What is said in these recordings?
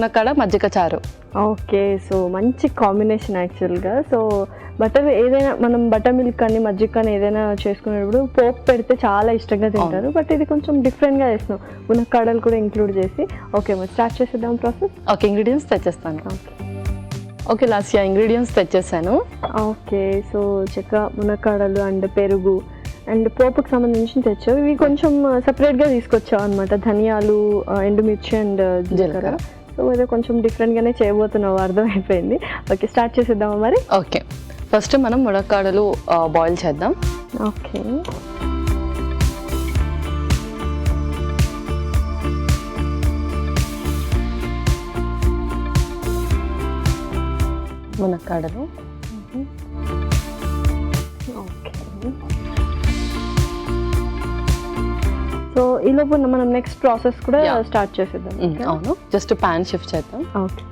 మునక్కాడ మజ్జిగ చారు. Okay, so మంచి కాంబినేషన్ యాక్చువల్గా. సో బటర్ ఏదైనా మనం బటర్ మిల్క్ కానీ మజ్జిగ కానీ ఏదైనా చేసుకునేటప్పుడు పోపు పెడితే చాలా ఇష్టంగా తింటారు. బట్ ఇది కొంచెం డిఫరెంట్గా చేస్తున్నాం, మునక్కాడలు కూడా ఇంక్లూడ్ చేసి. ఓకే, మరి స్టార్ట్ చేసేద్దాం ప్రాసెస్. ఓకే, ఇంగ్రీడియంట్స్ తెచ్చేస్తాను. ఓకే లాస్యా, ఇంగ్రీడియంట్స్ తెచ్చేసాను. ఓకే, సో చెక్క మునక్కాడలు అండ్ పెరుగు అండ్ పోపుకి సంబంధించి తెచ్చావు. ఇవి కొంచెం సపరేట్గా తీసుకొచ్చావు అనమాట. ధనియాలు, ఎండుమిర్చి అండ్ జీలకర్ర. సో ఏదో కొంచెం డిఫరెంట్గానే చేయబోతున్నావు, అర్థమైపోయింది. ఓకే, స్టార్ట్ చేసేద్దామా మరి? ఓకే, ఫస్ట్ మనం మునక్కాడలు బాయిల్ చేద్దాం. ఓకే, మునక్కాడలు. ఓకే, సో ఈ లోపు మనం నెక్స్ట్ ప్రాసెస్ కూడా స్టార్ట్ చేసేద్దాం. అవును, జస్ట్ ప్యాన్ షిఫ్ట్ చేద్దాం. ఓకే,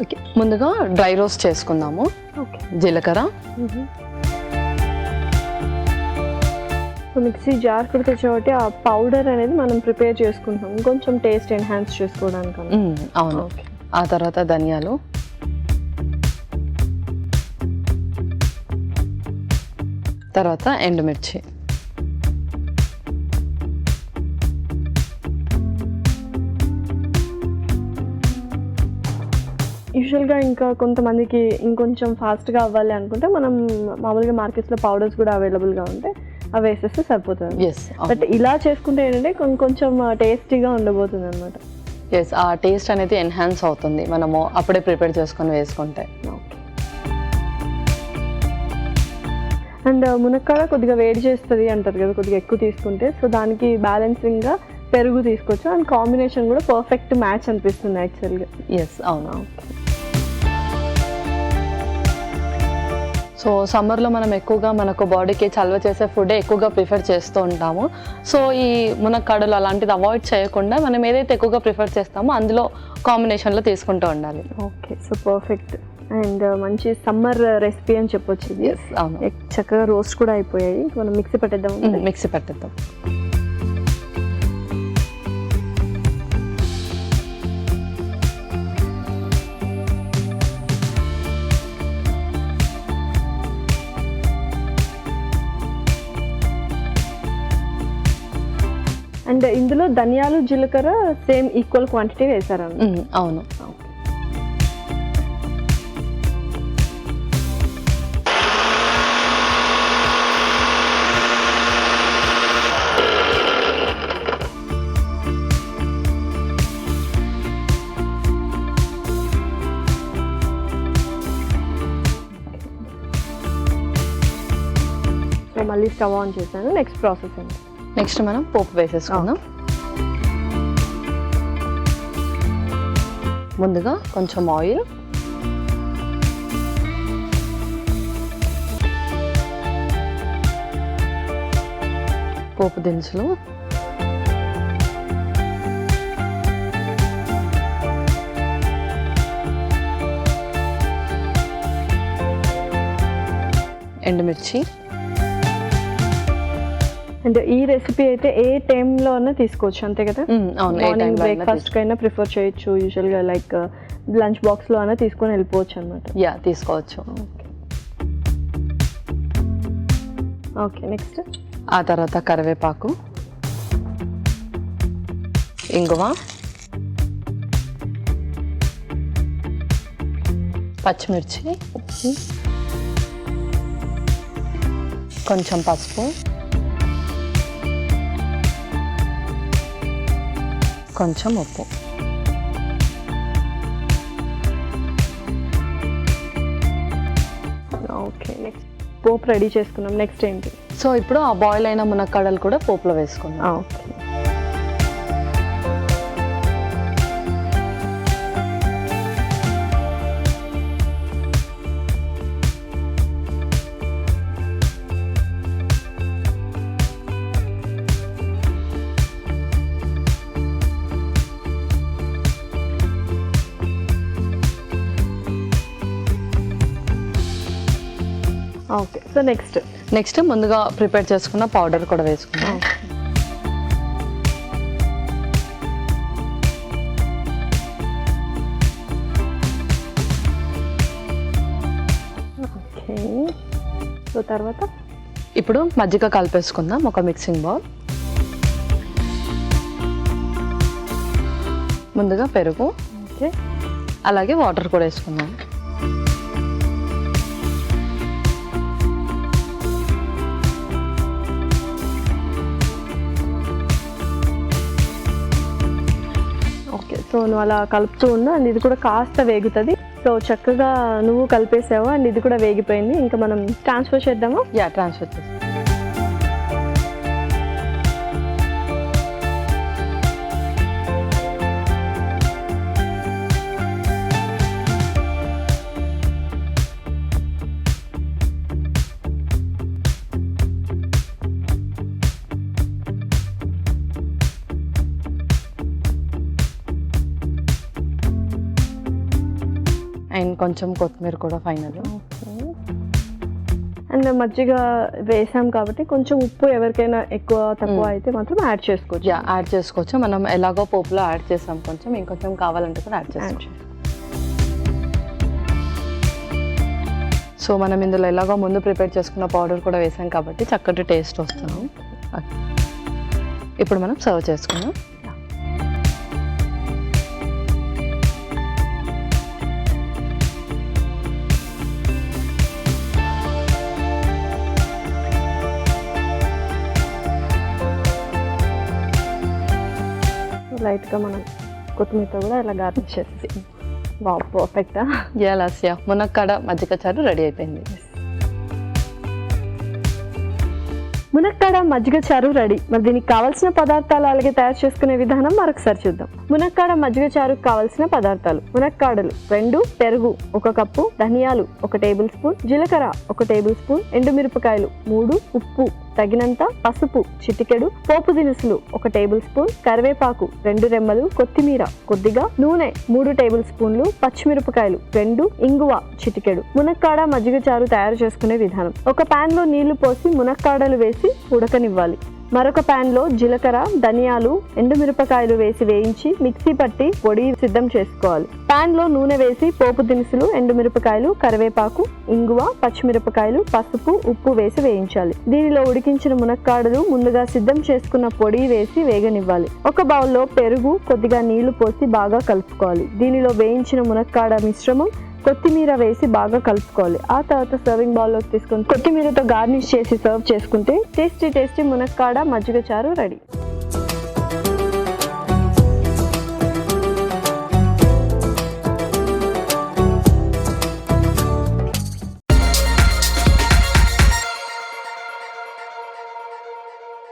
ఓకే, ముందుగా డ్రై రోస్ట్ చేసుకుందాము. ఓకే, జీలకర్ర, సో మిక్సీ జార్ కూడా తెచ్చాబట్టి ఆ పౌడర్ అనేది మనం ప్రిపేర్ చేసుకుంటాం, కొంచెం టేస్ట్ ఎన్హాన్స్ చేసుకోవడానికి. అవును. ఆ తర్వాత ధనియాలు, తర్వాత ఎండుమిర్చి, యూజువల్గా ఇంకా కొంతమందికి ఇంకొంచెం ఫాస్ట్గా అవ్వాలి అనుకుంటే మనం మామూలుగా మార్కెట్స్లో పౌడర్స్ కూడా అవైలబుల్గా ఉంటాయి, అవి వేసేస్తే సరిపోతుంది. బట్ ఇలా చేసుకుంటే ఏంటంటే కొంచెం టేస్టీగా ఉండబోతుంది అనమాట. ఎస్, ఆ టేస్ట్ అనేది ఎన్హాన్స్ అవుతుంది మనము అప్పుడే ప్రిపేర్ చేసుకొని వేసుకుంటే. అండ్ మునక్కాడ కొద్దిగా వేడి చేస్తుంది అంటారు కదా, కొద్దిగా ఎక్కువ తీసుకుంటే. సో దానికి బ్యాలెన్సింగ్గా పెరుగు తీసుకోవచ్చు, అండ్ కాంబినేషన్ కూడా పర్ఫెక్ట్ మ్యాచ్ అనిపిస్తుంది యాక్చువల్గా. ఎస్, అవును. సో సమ్మర్లో మనం ఎక్కువగా మనకు బాడీకి చలవ చేసే ఫుడ్ ఎక్కువగా ప్రిఫర్ చేస్తూ ఉంటాము. సో ఈ మునక్కాడలు అలాంటిది అవాయిడ్ చేయకుండా మనం ఏదైతే ఎక్కువగా ప్రిఫర్ చేస్తామో అందులో కాంబినేషన్లో తీసుకుంటూ ఉండాలి. ఓకే, సో పర్ఫెక్ట్ అండ్ మంచి సమ్మర్ రెసిపీ అని చెప్పొచ్చు ఇది. అవును, చక్కగా రోస్ట్ కూడా అయిపోయాయి. మనం మిక్సీ పెట్టేద్దాం. మిక్సీ పెట్టేద్దాం. అండ్ ఇందులో ధనియాలు, జీలకర్ర సేమ్ ఈక్వల్ క్వాంటిటీ వేసారా? అవును. సో మళ్ళీ స్టవ్ ఆన్ చేశాను. నెక్స్ట్ ప్రాసెస్ ఏంటి? నెక్స్ట్ మనం పోపు వేసేసుకుందాం. ముందుగా కొంచెం ఆయిల్, పోపు దినుసులు, ఎండుమిర్చి. అండ్ ఈ రెసిపీ అయితే ఏ టైంలో అయినా తీసుకోవచ్చు, అంతే కదా? మార్నింగ్ బ్రేక్ఫాస్ట్ కైనా ప్రిఫర్ చేయొచ్చు. యూజువల్గా లైక్ లంచ్ బాక్స్లో అయినా తీసుకొని వెళ్ళిపోవచ్చు అనమాట. యా, తీసుకోవచ్చు. ఓకే, నెక్స్ట్ ఆ తర్వాత కరివేపాకు, ఇంగువ, పచ్చిమిర్చి, కొంచెం పసుపు, కొంచెం ఉప్పు. ఓకే, నెక్స్ట్ పోపు రెడీ చేసుకున్నాం. నెక్స్ట్ ఏంటి? సో ఇప్పుడు ఆ బాయిల్ అయిన మునక్కాడలు కూడా పోపులో వేసుకున్నాం. ఓకే, ఓకే, సో నెక్స్ట్ ముందుగా ప్రిపేర్ చేసుకున్న పౌడర్ కూడా వేసుకుందాం. ఓకే, సో తర్వాత ఇప్పుడు మజ్జిగ కలిపేసుకుందాం ఒక మిక్సింగ్ బౌల్. ముందుగా పెరుగు, ఓకే, అలాగే వాటర్ కూడా వేసుకుందాం. ఓకే, సో నువ్వు అలా కలుపుతూ ఉన్నా అండ్ ఇది కూడా కాస్త వేగుతుంది. సో చక్కగా నువ్వు కలిపేసావు అండ్ ఇది కూడా వేగిపోయింది. ఇంకా మనం ట్రాన్స్ఫర్ చేద్దామా? ట్రాన్స్ఫర్ చేస్తాం. అండ్ కొంచెం కొత్తిమీర కూడా ఫైనల్. అండ్ మజ్జిగ వేసాం కాబట్టి కొంచెం ఉప్పు ఎవరికైనా ఎక్కువ తక్కువ అయితే మాత్రం యాడ్ చేసుకోవచ్చు. యాడ్ చేసుకోవచ్చు. మనం ఎలాగో పోపులో యాడ్ చేసాం, కొంచెం ఇంకొంచెం కావాలంటే కూడా యాడ్ చేసుకోవచ్చు. సో మనం ఇందులో ఎలాగో ముందు ప్రిపేర్ చేసుకున్న పౌడర్ కూడా వేసాం కాబట్టి చక్కటి టేస్ట్ వస్తుంది. ఇప్పుడు మనం సర్వ్ చేసుకుందాం. లైట్గా మనం కొత్తిమీరతో కూడా ఇలా గార్నిష్ చేసి పర్ఫెక్టా. లాస్యా మునక్కాడ మజ్జిగ చారు రెడీ అయిపోయింది. మునక్కాడ మజ్జిగ చారు రెడీ. మరి దీనికి కావాల్సిన పదార్థాలు అలాగే తయారు చేసుకునే విధానం మరొకసారి చూద్దాం. మునక్కాడ మజ్జిగ చారుకు కావాల్సిన పదార్థాలు: మునక్కాడలు 2, పెరుగు 1 కప్పు, ధనియాలు 1 టేబుల్ స్పూన్, జీలకర్ర 1 టేబుల్ స్పూన్, ఎండుమిరపకాయలు 3, ఉప్పు తగినంత, పసుపు చిటికెడు, పోపు దినుసులు 1 టేబుల్ స్పూన్, కరివేపాకు 2 రెమ్మలు, కొత్తిమీర కొద్దిగా, నూనె 3 టేబుల్ స్పూన్లు, పచ్చిమిరపకాయలు 2, ఇంగువ చిటికెడు. మునక్కాడ మజ్జిగ చారు తయారు చేసుకునే విధానం: ఒక పాన్ లో నీళ్లు పోసి మునక్కాడలు వేసి ఉడకనివ్వాలి. మరొక పాన్ లో జీలకర్ర, ధనియాలు, ఎండుమిరపకాయలు వేసి వేయించి మిక్సీ పట్టి పొడి సిద్ధం చేసుకోవాలి. పాన్ లో నూనె వేసి పోపు దినుసులు, ఎండుమిరపకాయలు, కరివేపాకు, ఇంగువ, పచ్చిమిరపకాయలు, పసుపు, ఉప్పు వేసి వేయించాలి. దీనిలో ఉడికించిన మునక్కాడలు, ముందుగా సిద్ధం చేసుకున్న పొడి వేసి వేగనివ్వాలి. ఒక బౌల్లో పెరుగు, కొద్దిగా నీళ్లు పోసి బాగా కలుపుకోవాలి. దీనిలో వేయించిన మునక్కాడ మిశ్రమం, కొత్తిమీర వేసి బాగా కలుపుకోవాలి. ఆ తర్వాత సర్వింగ్ బౌల్లోకి తీసుకొని కొత్తిమీరతో గార్నిష్ చేసి సర్వ్ చేసుకుంటే టేస్టీ మునక్కాడ మజ్జిగ చారు రెడీ.